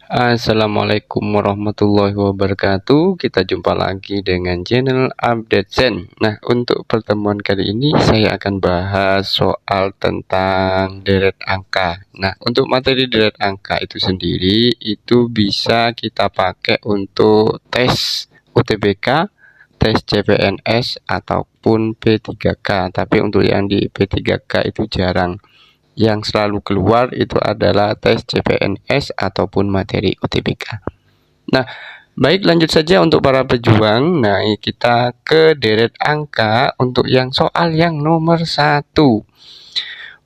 Assalamualaikum warahmatullahi wabarakatuh. Kita jumpa lagi dengan channel Update Zen. Nah, untuk pertemuan kali ini saya akan bahas soal tentang deret angka. Nah, untuk materi deret angka itu sendiri itu bisa kita pakai untuk tes UTBK, tes CPNS ataupun P3K. Tapi untuk yang di P3K itu jarang. Yang selalu keluar itu adalah tes CPNS ataupun materi UTBK. Nah, baik, lanjut saja untuk para pejuang. Nah, kita ke deret angka untuk yang soal yang nomor 1.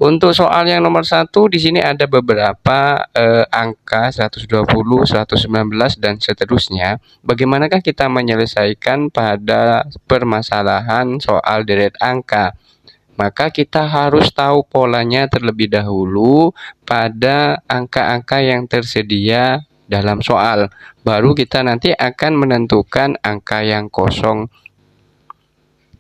Untuk soal yang nomor 1 di sini ada beberapa angka 120, 119 dan seterusnya. Bagaimanakah kita menyelesaikan pada permasalahan soal deret angka? Maka kita harus tahu polanya terlebih dahulu pada angka-angka yang tersedia dalam soal. Baru kita nanti akan menentukan angka yang kosong.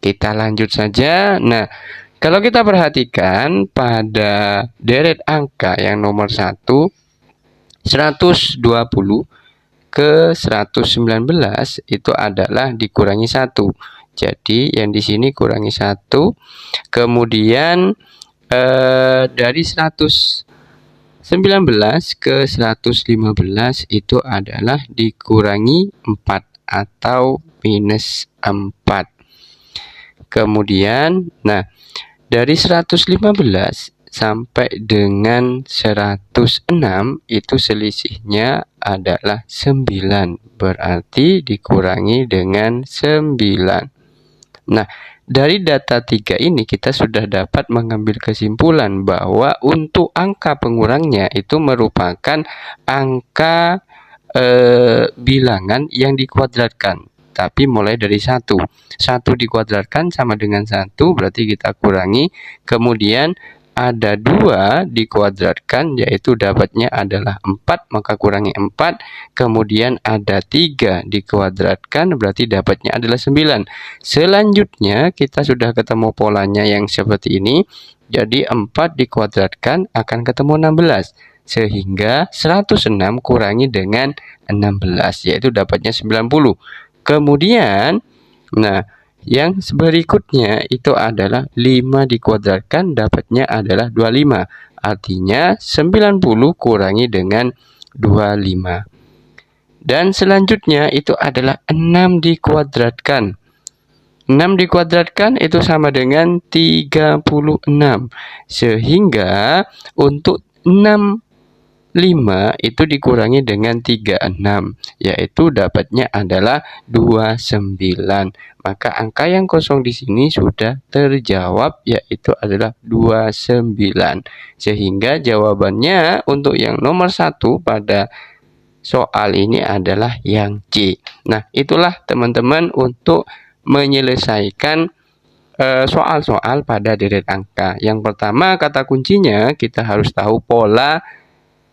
Kita lanjut saja. Nah, kalau kita perhatikan pada deret angka yang nomor 1, 120 ke 119 itu adalah dikurangi 1. Jadi yang di sini kurangi 1. Kemudian dari 119 ke 115 itu adalah dikurangi 4 atau minus 4. Kemudian, nah, dari 115 sampai dengan 106 itu selisihnya adalah 9. Berarti dikurangi dengan 9. Nah, dari data 3 ini kita sudah dapat mengambil kesimpulan bahwa untuk angka pengurangnya itu merupakan angka bilangan yang dikuadratkan. Tapi mulai dari 1. 1 dikuadratkan sama dengan 1, berarti kita kurangi. Kemudian ada 2 dikuadratkan, yaitu dapatnya adalah 4, maka kurangi 4. Kemudian ada 3 dikuadratkan, berarti dapatnya adalah 9. Selanjutnya kita sudah ketemu polanya yang seperti ini. Jadi 4 dikuadratkan akan ketemu 16. Sehingga 106 kurangi dengan 16, yaitu dapatnya 90. Kemudian, nah, yang berikutnya itu adalah 5 dikuadratkan, dapatnya adalah 25. Artinya 90 kurangi dengan 25. Dan selanjutnya itu adalah 6 dikuadratkan. 6 dikuadratkan itu sama dengan 36. Sehingga untuk 65 itu dikurangi dengan 36, yaitu dapatnya adalah 29. Maka angka yang kosong di sini sudah terjawab, yaitu adalah 29. Sehingga jawabannya untuk yang nomor 1 pada soal ini adalah yang C. Nah, itulah teman-teman untuk menyelesaikan soal-soal pada deret angka. Yang pertama, kata kuncinya kita harus tahu pola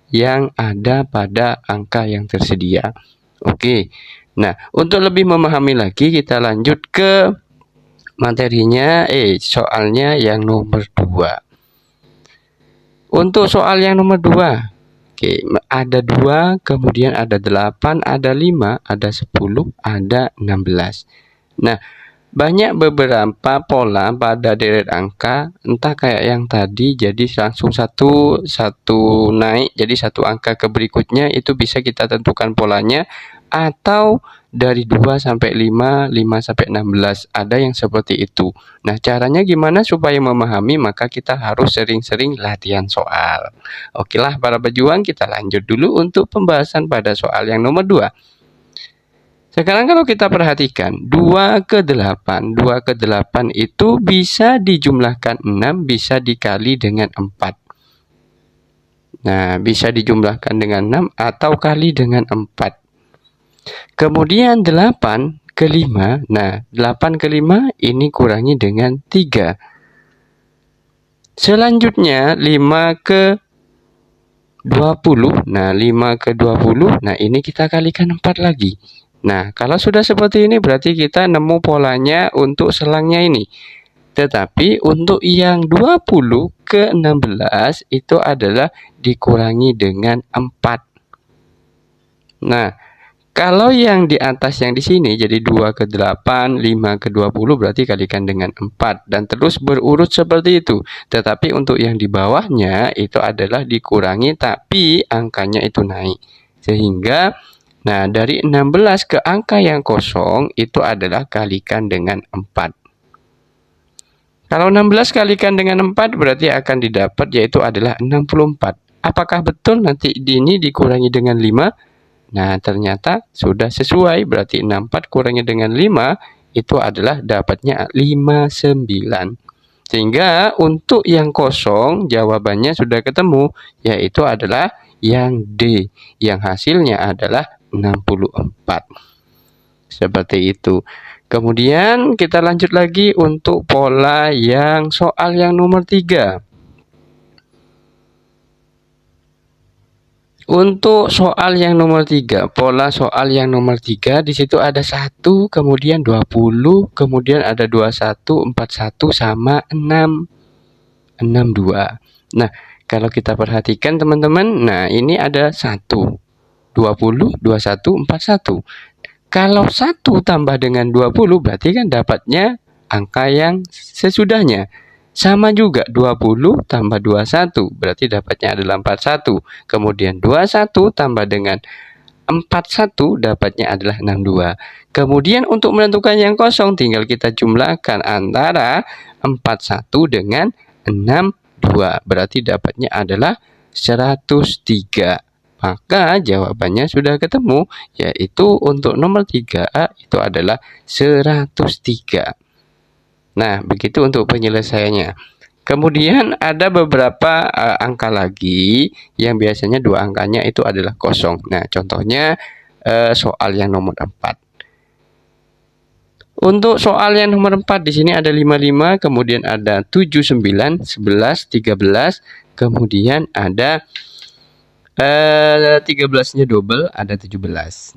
yang ada pada angka yang tersedia. Oke. Nah, untuk lebih memahami lagi kita lanjut ke materinya, soalnya yang nomor 2. Untuk soal yang nomor 2, oke, ada 2, kemudian ada 8, ada 5, ada 10, ada 16. Nah, banyak beberapa pola pada deret angka, entah kayak yang tadi, jadi langsung satu naik, jadi satu angka ke berikutnya itu bisa kita tentukan polanya, atau dari 2 sampai 5, 5 sampai 16, ada yang seperti itu. Nah, caranya gimana supaya memahami? Maka kita harus sering-sering latihan soal. Oke lah para pejuang, kita lanjut dulu untuk pembahasan pada soal yang nomor 2. Sekarang kalau kita perhatikan 2 ke 8, 2 ke 8 itu bisa dijumlahkan 6, bisa dikali dengan 4. Nah, bisa dijumlahkan dengan 6 atau kali dengan 4. Kemudian 8 ke 5, nah 8 ke 5 ini kurangi dengan 3. Selanjutnya 5 ke 20, nah 5 ke 20, nah ini kita kalikan 4 lagi. Nah, kalau sudah seperti ini berarti kita nemu polanya untuk selangnya ini. Tetapi untuk yang 20 ke 16 itu adalah dikurangi dengan 4. Nah, kalau yang di atas yang di sini jadi 2 ke 8, 5 ke 20 berarti kalikan dengan 4 dan terus berurut seperti itu. Tetapi untuk yang di bawahnya itu adalah dikurangi tapi angkanya itu naik. Sehingga nah dari 16 ke angka yang kosong itu adalah kalikan dengan 4. Kalau 16 kalikan dengan 4 berarti akan didapat yaitu adalah 64. Apakah betul nanti ini dikurangi dengan 5? Nah, ternyata sudah sesuai, berarti 64 kurangi dengan 5, itu adalah dapatnya 59. Sehingga untuk yang kosong, jawabannya sudah ketemu, yaitu adalah yang D, yang hasilnya adalah 64. Seperti itu. Kemudian kita lanjut lagi untuk pola yang soal yang nomor 3. Untuk soal yang nomor 3, pola soal yang nomor 3 di situ ada 1, kemudian 20, kemudian ada 21, 41 sama 6, 62. Nah, kalau kita perhatikan teman-teman, nah ini ada 1, 20, 21, 41. Kalau 1 tambah dengan 20 berarti kan dapatnya angka yang sesudahnya. Sama juga 20 tambah 21 berarti dapatnya adalah 41. Kemudian 21 tambah dengan 41 dapatnya adalah 62. Kemudian untuk menentukan yang kosong tinggal kita jumlahkan antara 41 dengan 62. Berarti dapatnya adalah 103. Maka jawabannya sudah ketemu, yaitu untuk nomor 3A itu adalah 103. Nah, begitu untuk penyelesaiannya. Kemudian ada beberapa angka lagi yang biasanya 2 angkanya itu adalah kosong. Nah, contohnya soal yang nomor 4. Untuk soal yang nomor 4 di sini ada 55, kemudian ada 79, 11, 13, kemudian ada 13-nya double, ada 17.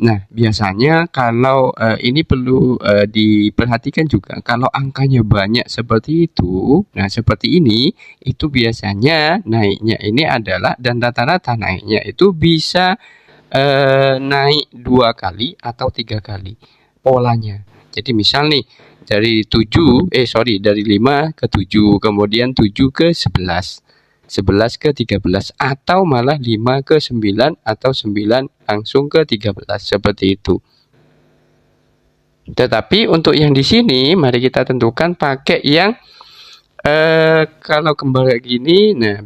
Nah, biasanya kalau ini perlu diperhatikan juga, kalau angkanya banyak seperti itu, nah seperti ini, itu biasanya naiknya ini adalah, dan rata-rata naiknya itu bisa naik 2 kali atau 3 kali polanya. Jadi misal nih, dari 5 ke 7, kemudian 7 ke 11. 11 ke 13 atau malah 5 ke 9 atau 9 langsung ke 13 seperti itu. Tetapi untuk yang di sini mari kita tentukan pakai yang kalau kembali gini, nah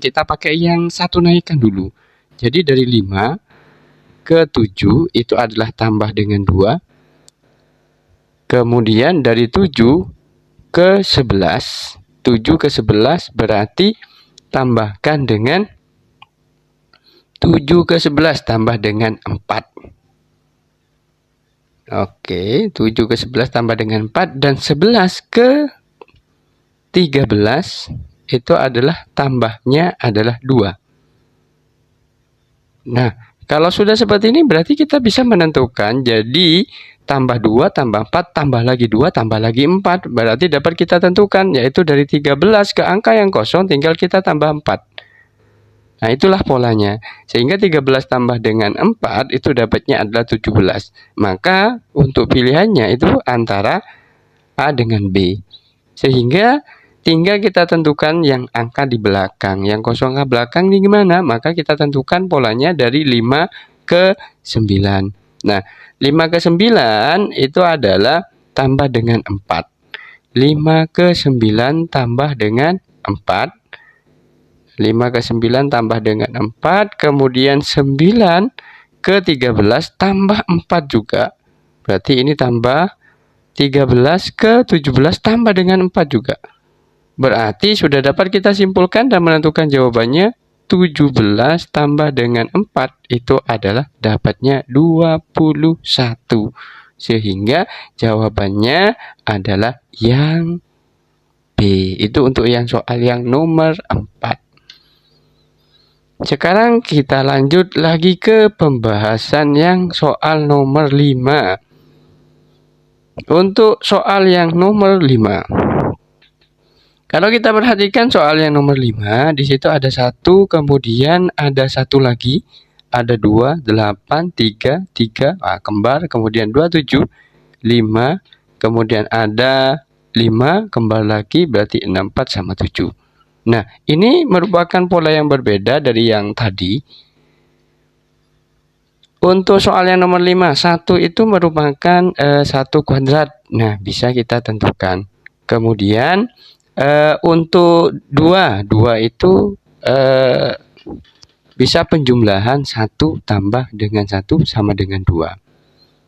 kita pakai yang satu naikkan dulu. Jadi dari 5 ke 7 itu adalah tambah dengan 2. Kemudian dari 7 ke 11, 7 ke 11 berarti tambahkan dengan 7 ke 11 tambah dengan 4. Oke, 7 ke 11 tambah dengan 4 dan 11 ke 13 itu adalah tambahnya adalah 2. Nah, kalau sudah seperti ini berarti kita bisa menentukan jadi tambah 2, tambah 4, tambah lagi 2, tambah lagi 4. Berarti dapat kita tentukan, yaitu dari 13 ke angka yang kosong tinggal kita tambah 4. Nah, itulah polanya. Sehingga 13 tambah dengan 4 itu dapatnya adalah 17. Maka untuk pilihannya itu antara A dengan B. Sehingga tinggal kita tentukan yang angka di belakang. Yang kosong ke belakang ini gimana? Maka kita tentukan polanya dari 5 ke 9. Nah, 5 ke 9 itu adalah tambah dengan 4. 5 ke 9 tambah dengan 4. 5 ke 9 tambah dengan 4. Kemudian 9 ke 13 tambah 4 juga. Berarti ini tambah 13 ke 17 tambah dengan 4 juga. Berarti sudah dapat kita simpulkan dan menentukan jawabannya 17 tambah dengan 4 itu adalah dapatnya 21. Sehingga jawabannya adalah yang B. Itu untuk yang soal yang nomor 4. Sekarang kita lanjut lagi ke pembahasan yang soal nomor 5. Untuk soal yang nomor 5. Kalau kita perhatikan soal yang nomor 5, di situ ada 1, kemudian ada 1 lagi, ada 2, 8, 3, 3, kembar, kemudian 2, 7, 5, kemudian ada 5, kembar lagi, berarti 6, 4, sama 7. Nah, ini merupakan pola yang berbeda dari yang tadi. Untuk soal yang nomor 5, 1 itu merupakan 1 kuadrat. Nah, bisa kita tentukan. Kemudian untuk 2 itu bisa penjumlahan 1 tambah dengan 1 sama dengan 2.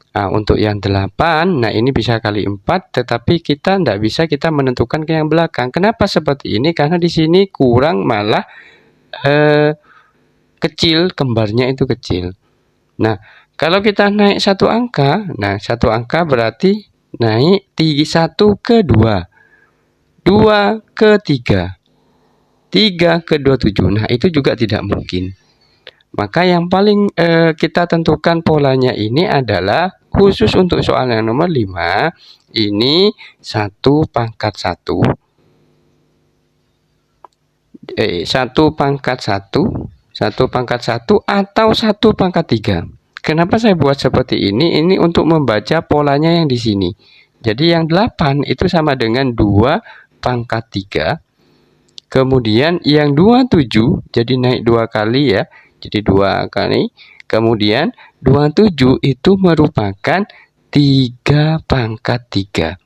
Nah, untuk yang 8, nah ini bisa kali 4, tetapi kita tidak bisa kita menentukan ke yang belakang. Kenapa seperti ini? Karena di sini kurang, malah kecil, kembarnya itu kecil. Nah, kalau kita naik 1 angka, nah 1 angka berarti naik 1 ke 2, 2 ke 3, 3 ke 27. Nah, itu juga tidak mungkin. Maka yang paling kita tentukan polanya ini adalah khusus untuk soal yang nomor 5, ini 1 pangkat 1. 1 pangkat 1, 1 pangkat 1 atau 1 pangkat 3. Kenapa saya buat seperti ini? Ini untuk membaca polanya yang di sini. Jadi yang 8 itu sama dengan 2 pangkat 3. Kemudian yang 27, jadi naik 2 kali ya. Jadi 2 kali. Kemudian 27 itu merupakan 3 pangkat 3.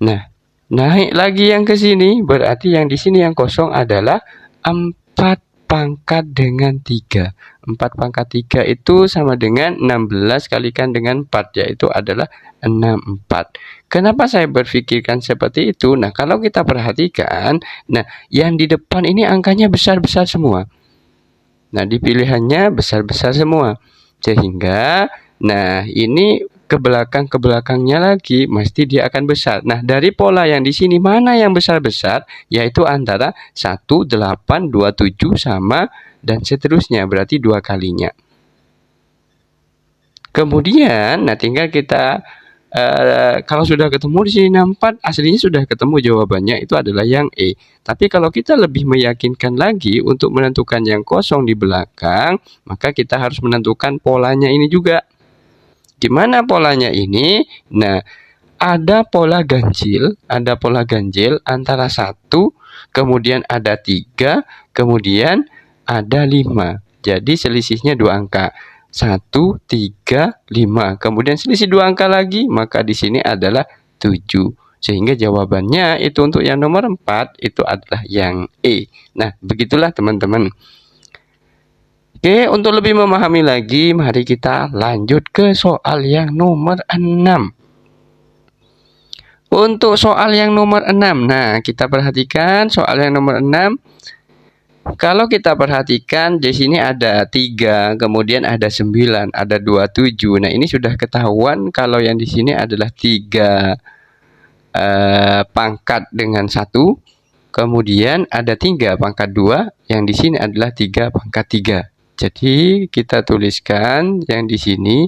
Nah, naik lagi yang ke sini, berarti yang di sini yang kosong adalah 4 pangkat dengan 3. 4 pangkat 3 itu sama dengan 16 kalikan dengan 4, yaitu adalah 64. Kenapa saya berpikirkan seperti itu? Nah, kalau kita perhatikan, nah yang di depan ini angkanya besar-besar semua. Nah, di pilihannya besar-besar semua. Sehingga, nah ini ke belakang-belakangnya lagi, mesti dia akan besar. Nah, dari pola yang di sini, mana yang besar-besar? Yaitu antara 1, 8, 2, 7, sama, dan seterusnya. Berarti 2 kalinya. Kemudian, nah tinggal kita kalau sudah ketemu di sini 64, aslinya sudah ketemu jawabannya, itu adalah yang E. Tapi kalau kita lebih meyakinkan lagi untuk menentukan yang kosong di belakang, maka kita harus menentukan polanya ini juga. Gimana polanya ini? Nah, ada pola ganjil antara 1, kemudian ada 3, kemudian ada 5. Jadi selisihnya 2 angka. 1, 3, 5. Kemudian selisih 2 angka lagi, maka di sini adalah 7. Sehingga jawabannya itu untuk yang nomor 4 itu adalah yang E. Nah, begitulah teman-teman. Oke, untuk lebih memahami lagi, mari kita lanjut ke soal yang nomor 6. Untuk soal yang nomor 6, nah kita perhatikan soal yang nomor 6. Kalau kita perhatikan di sini ada 3, kemudian ada 9, ada 27. Nah, ini sudah ketahuan kalau yang di sini adalah 3 pangkat dengan 1. Kemudian ada 3 pangkat 2, yang di sini adalah 3 pangkat 3. Jadi kita tuliskan yang di sini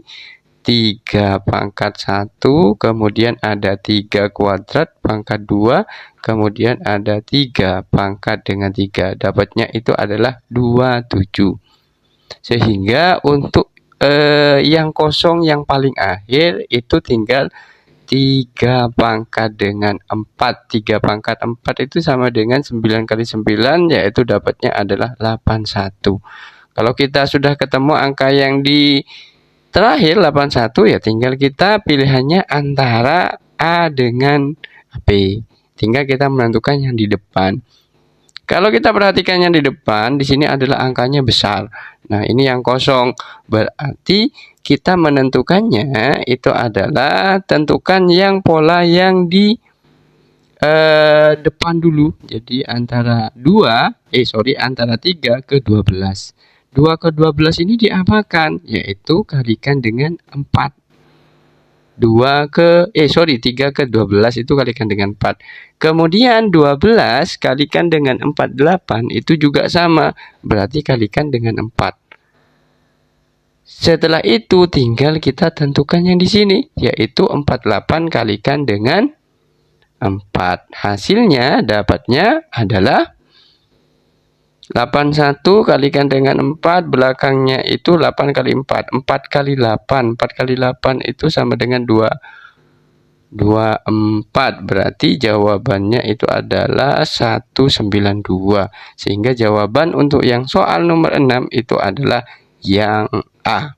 3 pangkat 1, kemudian ada 3 kuadrat pangkat 2, kemudian ada 3 pangkat dengan 3. Dapatnya itu adalah 27. Sehingga untuk yang kosong yang paling akhir itu tinggal 3 pangkat dengan 4. 3 pangkat 4 itu sama dengan 9 kali 9, yaitu dapatnya adalah 81. Kalau kita sudah ketemu angka yang di terakhir 81, ya tinggal kita pilihannya antara A dengan B. Tinggal kita menentukan yang di depan. Kalau kita perhatikan yang di depan, di sini adalah angkanya besar. Nah, ini yang kosong. Berarti kita menentukannya itu adalah tentukan yang pola yang di depan dulu. Jadi antara 3 ke 12. 2 ke 12 ini diapakan? Yaitu kalikan dengan 4. 3 ke 12 itu kalikan dengan 4. Kemudian 12 kalikan dengan 48 itu juga sama. Berarti kalikan dengan 4. Setelah itu tinggal kita tentukan yang di sini, yaitu 48 kalikan dengan 4. Hasilnya dapatnya adalah 81 kalikan dengan 4, belakangnya itu 8 kali 4. 4 kali 8. 4 kali 8 itu sama dengan 24. Berarti jawabannya itu adalah 192. Sehingga jawaban untuk yang soal nomor 6 itu adalah yang A.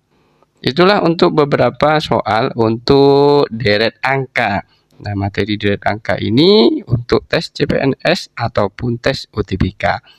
Itulah untuk beberapa soal untuk deret angka. Nah, materi deret angka ini untuk tes CPNS ataupun tes UTBK.